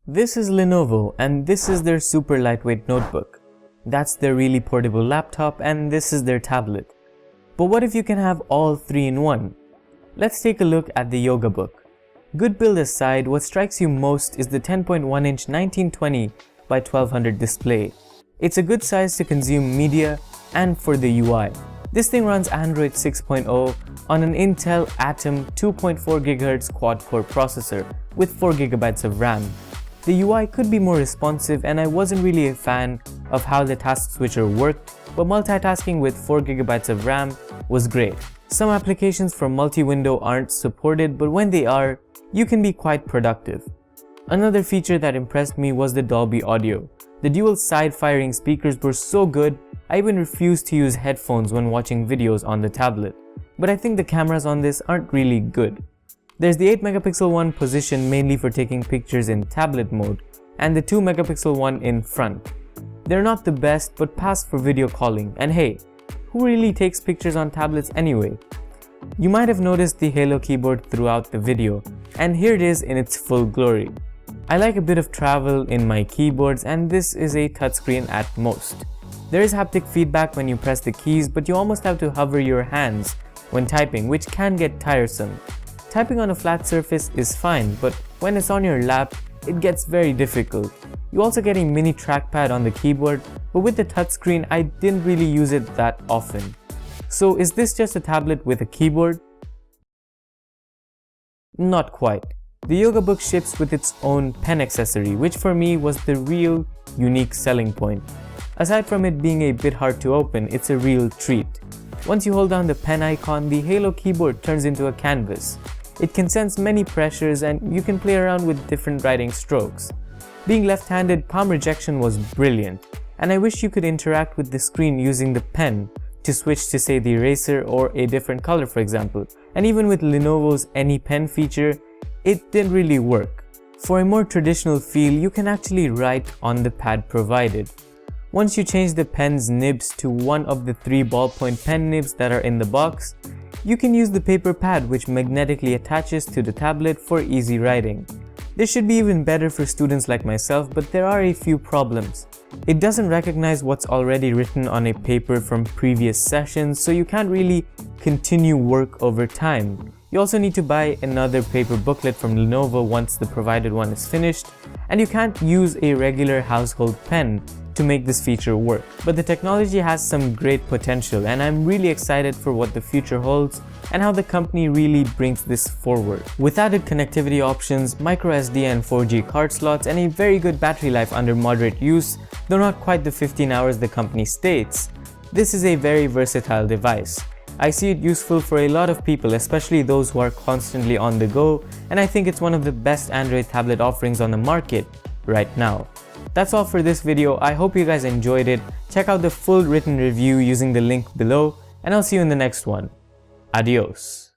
This is Lenovo and this is their super lightweight notebook. That's their really portable laptop and this is their tablet. But what if you can have all three in one? Let's take a look at the Yogabook. Good build aside, what strikes you most is the 10.1-inch 1920 by 1200 display. It's a good size to consume media and for the UI. This thing runs Android 6.0 on an Intel Atom 2.4 GHz quad-core processor with 4 GB of RAM. The UI could be more responsive and I wasn't really a fan of how the task switcher worked, but multitasking with 4 GB of RAM was great. Some applications for multi-window aren't supported, but when they are, you can be quite productive. Another feature that impressed me was the Dolby audio. The dual side-firing speakers were so good, I even refused to use headphones when watching videos on the tablet. But I think the cameras on this aren't really good. There's the 8-megapixel one positioned mainly for taking pictures in tablet mode, and the 2-megapixel one in front. They're not the best, but pass for video calling, and hey, who really takes pictures on tablets anyway? You might have noticed the Halo keyboard throughout the video, and here it is in its full glory. I like a bit of travel in my keyboards, and this is a touchscreen at most. There is haptic feedback when you press the keys, but you almost have to hover your hands when typing, which can get tiresome. Typing on a flat surface is fine, but when it's on your lap, it gets very difficult. You also get a mini trackpad on the keyboard, but with the touchscreen, I didn't really use it that often. So is this just a tablet with a keyboard? Not quite. The Yogabook ships with its own pen accessory, which for me was the real unique selling point. Aside from it being a bit hard to open, it's a real treat. Once you hold down the pen icon, the Halo keyboard turns into a canvas. It can sense many pressures and you can play around with different writing strokes. Being left-handed, palm rejection was brilliant, and I wish you could interact with the screen using the pen to switch to say the eraser or a different color, for example. And even with Lenovo's Any Pen feature, it didn't really work. For a more traditional feel, you can actually write on the pad provided. Once you change the pen's nibs to one of the 3 ballpoint pen nibs that are in the box, you can use the Paperpad, which magnetically attaches to the tablet for easy writing. This should be even better for students like myself, but there are a few problems. It doesn't recognize what's already written on a paper from previous sessions, so you can't really continue work over time. You also need to buy another paper booklet from Lenovo once the provided one is finished, and you can't use a regular household pen to make this feature work. But the technology has some great potential, and I'm really excited for what the future holds and how the company really brings this forward. With added connectivity options, microSD and 4G card slots, and a very good battery life under moderate use, though not quite the 15 hours the company states, this is a very versatile device. I see it useful for a lot of people, especially those who are constantly on the go, and I think it's one of the best Android tablet offerings on the market right now. That's all for this video. I hope you guys enjoyed it. Check out the full written review using the link below, and I'll see you in the next one. Adios.